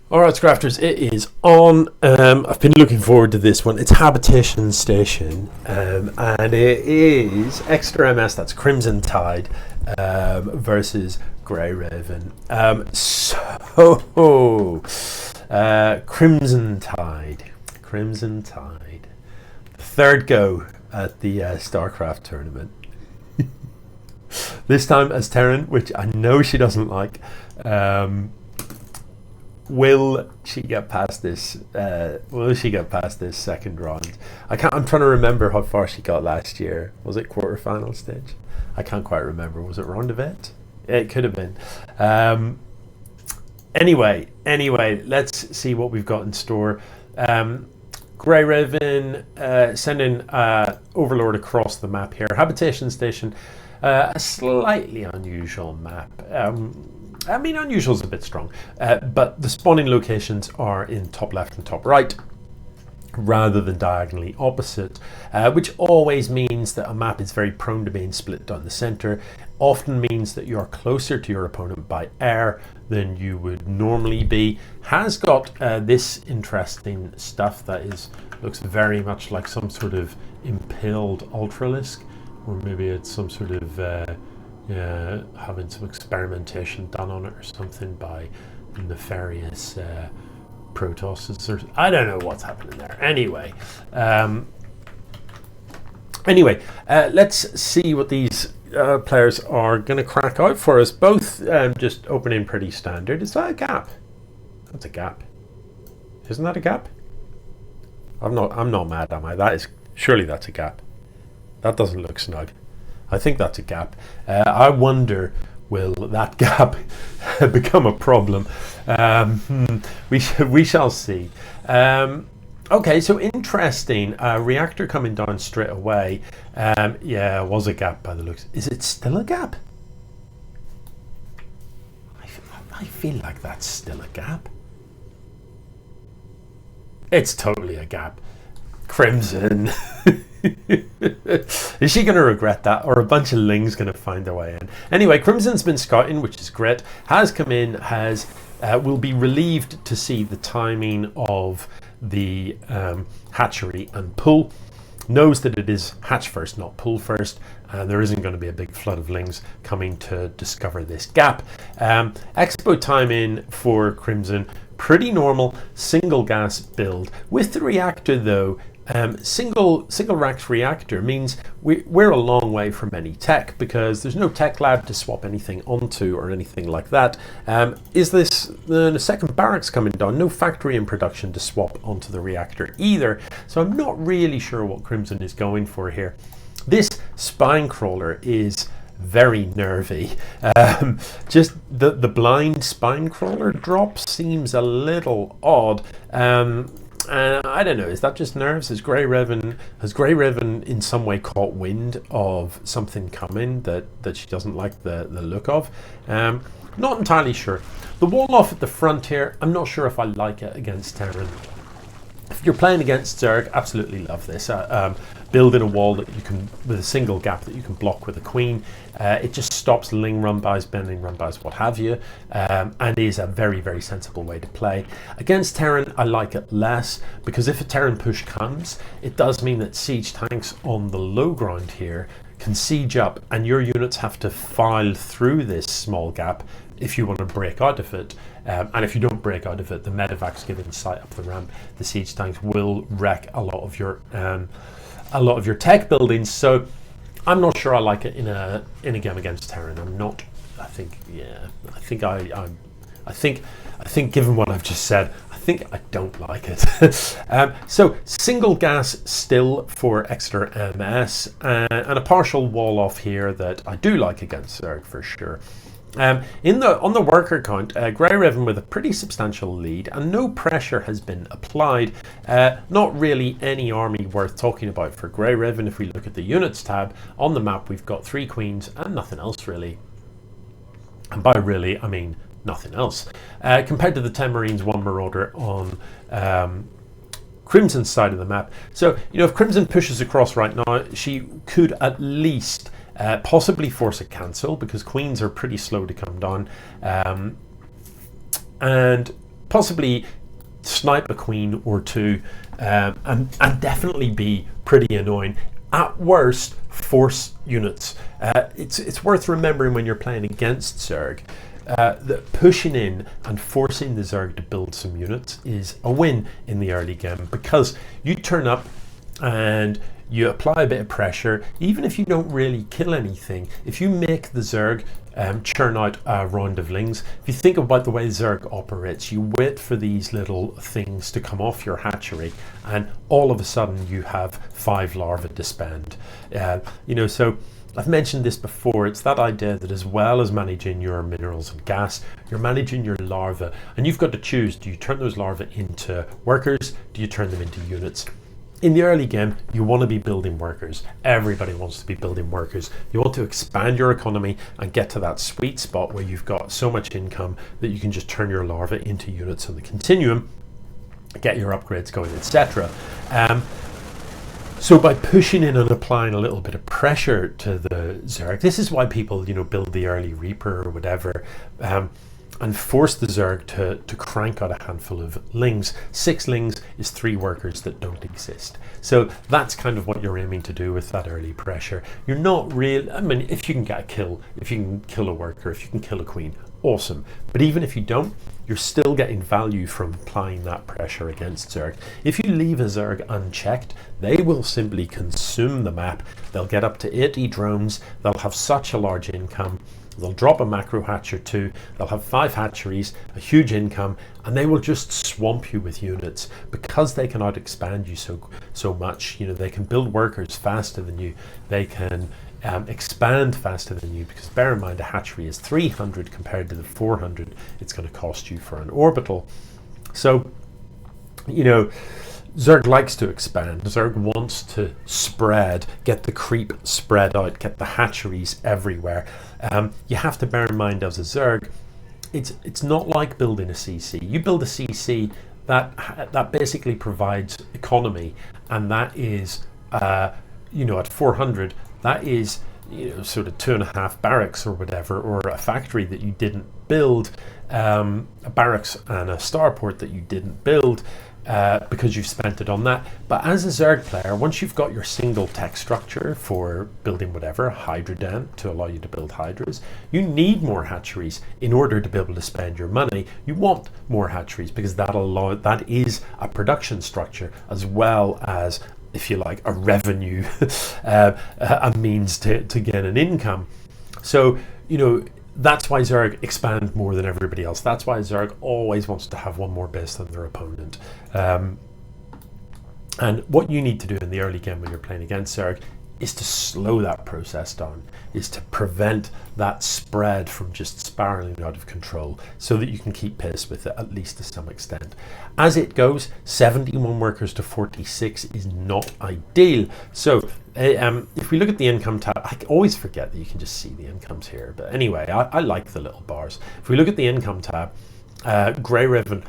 Alright, Scrafters, it is on. I've been looking forward to this one. It's Habitation Station, and it is extra MS, that's CrimsonTide, versus GreyRavon. CrimsonTide. Third go at the StarCraft tournament. This time as Terran, which I know she doesn't like. Will she get past this? Will she get past this second round? I'm trying to remember how far she got last year. Was it quarterfinal stage? I can't quite remember. Was it round of eight? It could have been. Anyway, let's see what we've got in store. GreyRavon sending Overlord across the map here. Habitation Station, a slightly unusual map. I mean, unusual is a bit strong, but the spawning locations are in top left and top right, rather than diagonally opposite, which always means that a map is very prone to being split down the center. Often means that you're closer to your opponent by air than you would normally be. Has got this interesting stuff that looks very much like some sort of impaled ultralisk, or maybe it's some sort of having some experimentation done on it or something by nefarious Protosses, or I don't know what's happening there. Anyway, let's see what these players are going to crack out for us. Both just opening pretty standard. Is that a gap? That's a gap. Isn't that a gap? I'm not mad, am I? Surely that's a gap. That doesn't look snug. I think that's a gap. I wonder, will that gap become a problem? We shall see. Okay, so interesting. Reactor coming down straight away. Yeah, it was a gap by the looks. Is it still a gap? I feel like that's still a gap. It's totally a gap. Crimson. Is she going to regret that, or a bunch of Lings going to find their way in? Anyway, Crimson's been scouting, which is great. Has come in, will be relieved to see the timing of the hatchery and pull. Knows that it is hatch first, not pull first, and there isn't going to be a big flood of Lings coming to discover this gap. Expo time in for Crimson, pretty normal single gas build. With the reactor though, single racked reactor means we're a long way from any tech, because there's no tech lab to swap anything onto or anything like that. Is this the second barracks coming down? No factory in production to swap onto the reactor either. So I'm not really sure what Crimson is going for here. This spine crawler is very nervy. Just the blind spine crawler drop seems a little odd. I don't know, is that just nerves? Has GreyRavon in some way caught wind of something coming that she doesn't like the look of? Not entirely sure. The wall off at the front here, I'm not sure if I like it against Terran. If you're playing against Zerg, absolutely love this. Building a wall that you can, with a single gap that you can block with a queen. It just stops Ling run-bys, bending run-bys, what have you, and is a very, very sensible way to play. Against Terran, I like it less, because if a Terran push comes, it does mean that siege tanks on the low ground here can siege up, and your units have to file through this small gap if you want to break out of it. And if you don't break out of it, the medevac's given sight up the ramp. The siege tanks will wreck a lot of your tech buildings. So I'm not sure I like it in a game against Terran. I'm not. I think given what I've just said, I think I don't like it. So single gas still for extra MS, and a partial wall off here that I do like against Zerg for sure. On the worker count, GreyRavon with a pretty substantial lead, and no pressure has been applied. Not really any army worth talking about for GreyRavon. If we look at the units tab on the map, we've got 3 queens and nothing else really. And by really, I mean nothing else. Compared to the 10 Marines, 1 Marauder on Crimson's side of the map. So, you know, if Crimson pushes across right now, she could at least possibly force a cancel, because queens are pretty slow to come down, and possibly snipe a queen or two, and definitely be pretty annoying. At worst, force units. It's worth remembering when you're playing against Zerg that pushing in and forcing the Zerg to build some units is a win in the early game, because you turn up and you apply a bit of pressure. Even if you don't really kill anything, if you make the Zerg churn out a round of lings, if you think about the way Zerg operates, you wait for these little things to come off your hatchery, and all of a sudden you have 5 larvae to spend. So I've mentioned this before. It's that idea that as well as managing your minerals and gas, you're managing your larvae, and you've got to choose: do you turn those larvae into workers? Do you turn them into units? In the early game, you want to be building workers. Everybody wants to be building workers. You want to expand your economy and get to that sweet spot where you've got so much income that you can just turn your larvae into units on the continuum, get your upgrades going, etc. So by pushing in and applying a little bit of pressure to the Zerg, this is why people, build the early Reaper or whatever, and force the Zerg to crank out a handful of lings. 6 lings is 3 workers that don't exist. So that's kind of what you're aiming to do with that early pressure. You're not real. I mean, if you can get a kill, if you can kill a worker, if you can kill a queen, awesome. But even if you don't, you're still getting value from applying that pressure against Zerg. If you leave a Zerg unchecked, they will simply consume the map. They'll get up to 80 drones. They'll have such a large income. They'll drop a macro hatch or 2, they'll have 5 hatcheries, a huge income, and they will just swamp you with units because they can out-expand you so much. They can build workers faster than you, they can expand faster than you, because bear in mind a hatchery is 300 compared to the 400 it's going to cost you for an orbital. So, Zerg likes to expand. Zerg wants to spread, get the creep spread out, get the hatcheries everywhere. You have to bear in mind as a Zerg, it's not like building a CC. You build a CC that basically provides economy, and that is, at 400, that is sort of 2.5 barracks or whatever, or a factory that you didn't build, a barracks and a starport that you didn't build. Because you've spent it on that. But as a Zerg player, once you've got your single tech structure for building whatever, a Hydra den to allow you to build Hydras, you need more hatcheries in order to be able to spend your money. You want more hatcheries because that is a production structure as well as, if you like, a revenue, a means to gain an income. So, that's why Zerg expand more than everybody else. That's why Zerg always wants to have one more base than their opponent. And what you need to do in the early game when you're playing against Zerg is to slow that process down, is to prevent that spread from just spiraling out of control so that you can keep pace with it, at least to some extent. As it goes, 71 workers to 46 is not ideal. So if we look at the income tab, I always forget that you can just see the incomes here. But anyway, I like the little bars. If we look at the income tab, GreyRavon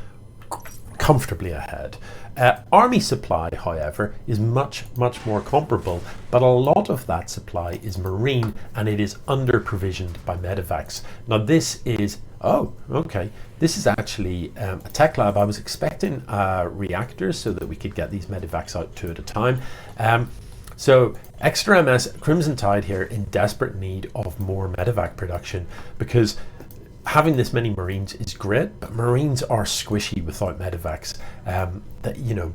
comfortably ahead. Army supply, however, is much more comparable, but a lot of that supply is marine and it is under provisioned by medevacs. Now this is, this is actually a tech lab. I was expecting reactors so that we could get these medevacs out 2 at a time. So extra MS, CrimsonTide here in desperate need of more medevac production, because having this many Marines is great, but Marines are squishy without medevacs.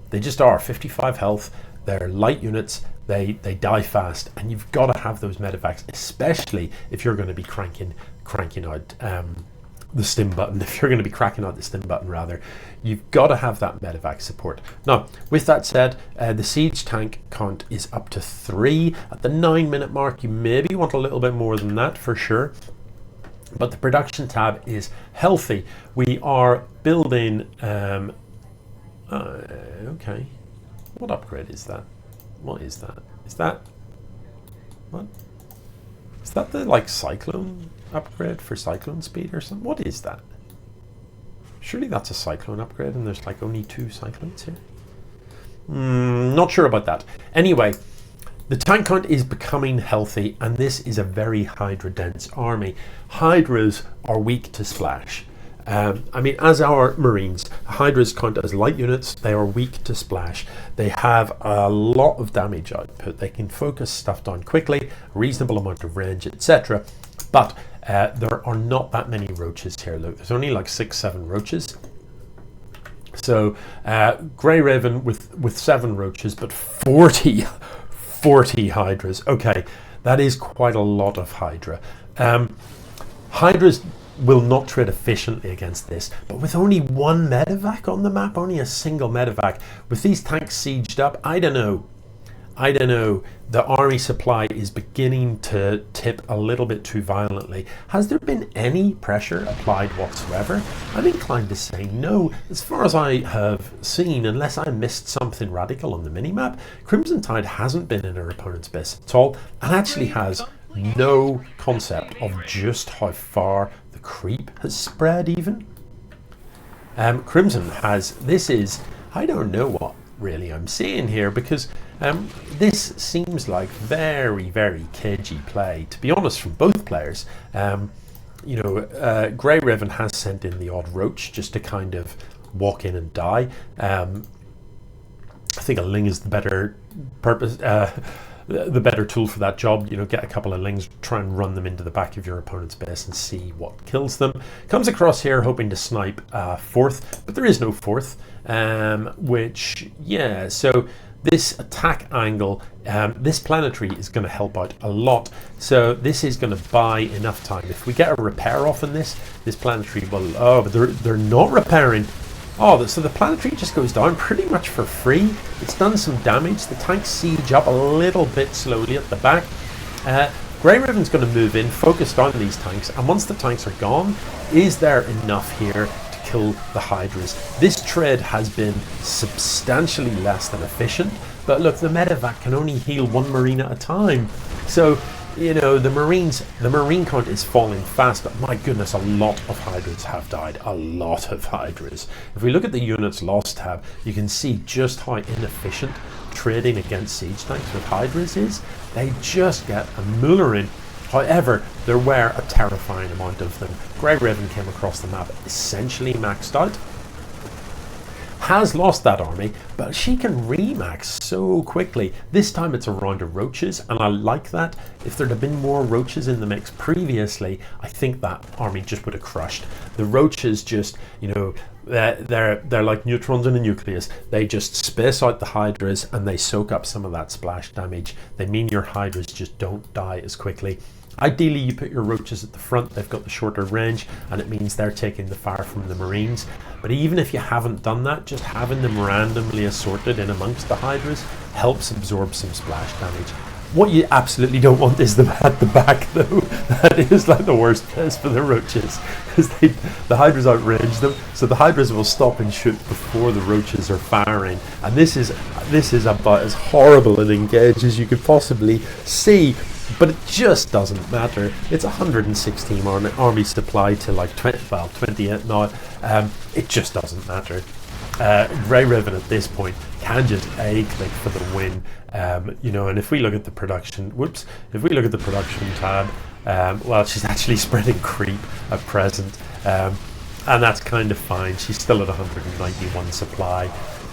They just are 55 health. They're light units. They die fast, and you've got to have those medevacs, especially if you're going to be cranking out the stim button. If you're going to be cracking out the stim button, rather, you've got to have that medevac support. Now, with that said, the siege tank count is up to 3 at the 9-minute mark. You maybe want a little bit more than that for sure. But the production tab is healthy. We are building, okay. What upgrade is that? What is that? What? Is that the cyclone upgrade for cyclone speed or something? What is that? Surely that's a cyclone upgrade and there's only 2 cyclones here. Not sure about that. Anyway, the tank count is becoming healthy, and this is a very Hydra dense army. Hydras are weak to splash. I mean, as our Marines, Hydras count as light units. They are weak to splash. They have a lot of damage output. They can focus stuff down quickly, a reasonable amount of range, etc. But there are not that many roaches here. Look, there's only like 6-7 roaches. So GreyRavon with 7 roaches, but 40 Hydras. Okay, that is quite a lot of Hydra. Hydras will not trade efficiently against this, but with only 1 medevac on the map, only a single medevac, with these tanks sieged up, I don't know. The army supply is beginning to tip a little bit too violently. Has there been any pressure applied whatsoever? I'm inclined to say no. As far as I have seen, unless I missed something radical on the minimap, CrimsonTide hasn't been in her opponent's base at all, and actually has no concept of just how far the creep has spread even. Crimson has, this is, I don't know what really I'm seeing here, because this seems like very, very cagey play, to be honest, from both players. You know, GreyRavon has sent in the odd roach just to kind of walk in and die. I think a ling is the better purpose, the better tool for that job. You know, get a couple of lings, try and run them into the back of your opponent's base and see what kills them. Comes across here hoping to snipe 4th, but there is no 4th, which, yeah, so this attack angle, this planetary is going to help out a lot. So this is going to buy enough time. If we get a repair off in this planetary will, oh, but they're not repairing. Oh, so the planetary just goes down pretty much for free. It's done some damage. The tanks siege up a little bit slowly at the back. GreyRavon's going to move in, focus down these tanks, and once the tanks are gone, is there enough here to kill the Hydras? This trade has been substantially less than efficient, but look, the medevac can only heal 1 Marine at a time. So, you know, the Marine count is falling fast, but my goodness, a lot of Hydras have died. A lot of Hydras. If we look at the units lost tab, you can see just how inefficient trading against siege tanks with Hydras is. They just get a Muller in. However, there were a terrifying amount of them. GreyRavon came across the map essentially maxed out. Has lost that army, but she can remax so quickly. This time it's a round of roaches, and I like that. If there'd have been more roaches in the mix previously, I think that army just would have crushed. The roaches just, you know, they're like neutrons in a nucleus. They just space out the Hydras and they soak up some of that splash damage. They mean your Hydras just don't die as quickly. Ideally, you put your roaches at the front. They've got the shorter range, and it means they're taking the fire from the Marines. But even if you haven't done that, just having them randomly assorted in amongst the Hydras helps absorb some splash damage. What you absolutely don't want is them at the back, though. That is like the worst place for the roaches, because the Hydras outrange them, so the Hydras will stop and shoot before the roaches are firing. And this is about as horrible an engage as you could possibly see. But it just doesn't matter. It's 116 army supply to like 28 now. It just doesn't matter. GreyRavon at this point can just A-click for the win. You know, and if we look at the production, if we look at the production tab, well, she's actually spreading creep at present, and that's kind of fine. She's still at 191 supply.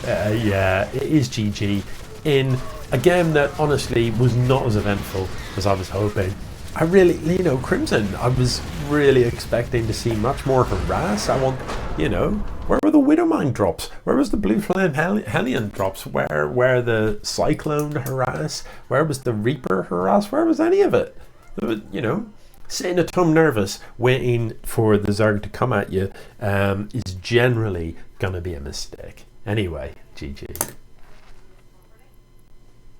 Yeah, it is GG in a game that honestly was not as eventful as I was hoping. I really, you know, Crimson, I was really expecting to see much more harass. I want, you know, where were the Widowmine drops? Where was the Blue Flame Hellion drops? Where the Cyclone harass? Where was the Reaper harass? Where was any of it? You know, sitting at home nervous, waiting for the Zerg to come at you is generally going to be a mistake. Anyway, GG.